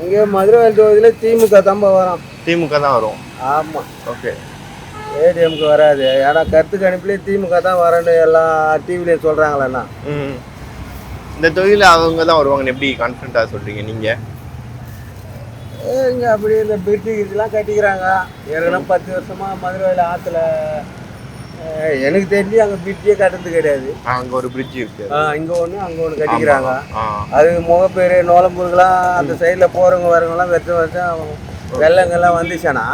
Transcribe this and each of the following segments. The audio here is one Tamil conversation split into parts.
இங்கே மதுரை தொகுதியில் திமுக தான் வரும். திமுக தான் வரும். ஆமாம். ஓகே. ஏடிஎம்க்கு வராது. ஏன்னா கருத்து கணிப்புலேயே திமுக தான் வரேன்னு எல்லாம் டிவிலையும் சொல்கிறாங்களேண்ணா. இந்த தொகுதியில் அவங்க தான் வருவாங்கன்னு எப்படி கான்ஃபிடண்ட்டாக சொல்கிறீங்க நீங்கள்? இங்கே அப்படி இந்த பிரிட்ஜு இதெல்லாம் கட்டிக்கிறாங்க. ஏற்கனவே 10 வருஷமாக மதுரையில் ஆற்றுல எனக்கு தெரிஞ்சு அங்கே பிரிட்ஜே கட்டுறது கிடையாது. அங்கே ஒரு பிரிட்ஜ் இருக்கு. இங்கே ஒன்று அங்கே ஒன்று கட்டிக்கிறாங்க. அது முகப்பேர் நோலம்பூருக்கெல்லாம் அந்த சைடில் போகிறவங்க வரவங்கலாம் வருஷம் வெள்ளங்கள்லாம் வந்துச்சுன்னா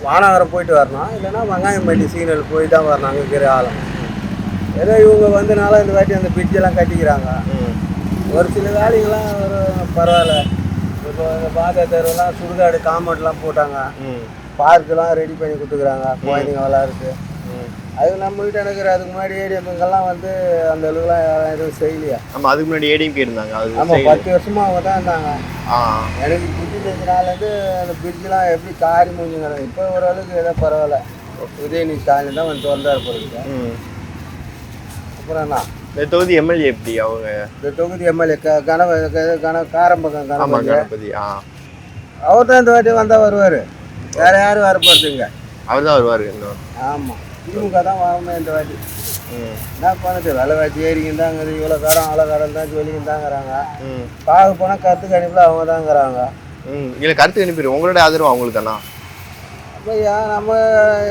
வானகரம் போயிட்டு வரணும். இல்லைன்னா வெங்காயம்பட்டி சிக்னல் போய் தான் வரணும். அங்கே இருக்கிற ஆளும் ஏதோ இவங்க வந்தனால இந்த வாட்டி அந்த பிரிட்ஜெல்லாம் கட்டிக்கிறாங்க. ஒரு சில வேலைகள்லாம் ஒரு பரவாயில்ல. இப்போ இந்த பாத தெருவெல்லாம் சுடுகாடு காம்பவுண்ட்லாம் போட்டாங்க. பார்க்கெலாம் ரெடி பண்ணி கொடுத்துக்குறாங்க குழந்தைங்க விளாட்றது. அது நம்மகிட்ட எனக்கு அதுக்கு முன்னாடி ஏடிஎம்கெல்லாம் வந்து அந்த அளவுக்குலாம் எதுவும் செய்யலையா? ஆமாம், அதுக்கு முன்னாடி ஏடிஎம்கே இருந்தாங்க. ஆமாம், 10 வருஷமாக அவங்க தான் இருந்தாங்க. எனக்கு புத்தி தெரிஞ்சனாலேருந்து அந்த பிரிட்ஜெலாம் எப்படி காரி முடிஞ்சுங்க. இப்போ ஓரளவுக்கு ஏதோ பரவாயில்ல. உதயநிதி ஸ்டாலின் தான் வந்து திறந்தார் போகிறதுக்கு. அப்புறம் என்ன இந்த தொகுதி எம்எல்ஏ எப்படி அவங்க? இந்த தொகுதி எம்எல்ஏ காரம்பக்கம் கணபதி. அவர் தான் இந்த வாட்டி வந்தால் வருவார். வேற யாரும் வர போகிறதுங்க? அவர் தான் வருவார். ஆமாம், திமுக தான் வரணும் இந்த வாட்டி. என்ன பண்ணுறது, விலைவாசி ஏறிக்கின்னு தாங்குது. இவ்வளோ காரம் அவ்வளோ காரம் தான் சொல்லிக்கின்னு தாங்கிறாங்க. பார்க்க போனால் கருத்து கணிப்பில் அவங்க தாங்கிறாங்க. இல்லை, கருத்து கணிப்பு உங்களோட ஆதரவு அவங்களுக்கு தானா? அப்போ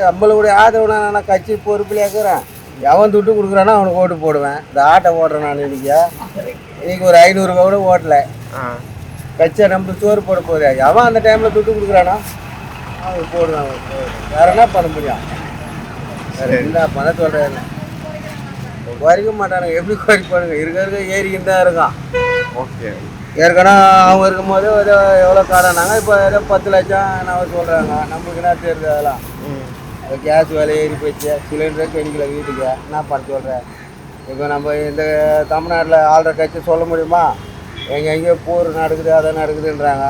நம்மளுடைய ஆதரவு நான் கட்சி பொறுப்பில் இருக்கிறேன். எவன் துட்டு கொடுக்குறானோ அவனுக்கு ஓட்டு போடுவேன். இந்த ஆட்டை ஓட்டுறேன் நான் இன்னைக்கு ஒரு 500 கூட ஓட்டலை. கட்சியை நம்மளுக்கு சோறு போட போகுது. எவன் அந்த டைமில் துட்டு கொடுக்குறானோ அவனுக்கு போடுவேன். வேற என்ன பண்ண முடியும்? வேற என்ன பண்ண சொல்கிறேன்? குறைக்க மாட்டானுங்க. எப்படி குறைப்பானுங்க? இருக்க ஏறிக்கிட்டு தான் இருக்கான். ஓகே. ஏற்கனவே அவங்க இருக்கும் போது ஏதோ எவ்வளோ காரணாங்க. இப்போ ஏதோ 10 லட்சம் நான் சொல்கிறாங்க. நம்மளுக்கு என்ன தெரியுது? அதெல்லாம் கேஸ் விலை ஏறி போச்சு. சிலிண்டரே கிடைக்கல வீட்டுக்கு. என்ன பண்ண சொல்கிறேன்? இப்போ நம்ம இந்த தமிழ்நாட்டில் ஆள்ற கட்சி சொல்ல முடியுமா? எங்கேயோ போர் நடக்குது, அதை நடக்குதுன்றாங்க.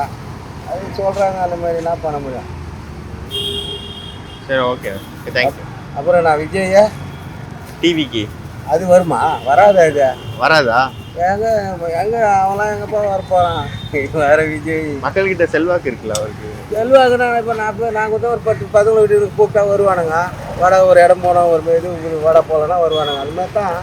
அது சொல்கிறாங்க. அந்த மாதிரி என்ன பண்ண முடியும்? சரி, ஓகே, தேங்க்யூ. அப்புறம் நான் விஜய டிவிக்கு அது வருமா? வராதா? இது வராதா? எங்கே அவன்லாம் எங்கப்பா வரப்போகிறான்? வேறு விஜய் மக்கள்கிட்ட செல்வாக்கு இருக்குல்ல அவருக்கு. செல்வாக்குன்னா இப்போ நாங்கள் தான் ஒரு 10-11 வீட்டுக்கு கூப்பிட்டா வருவானுங்க. வடை ஒரு இடம் போனால் ஒரு இது வடை போகலன்னா வருவானுங்க. அது மாதிரி தான்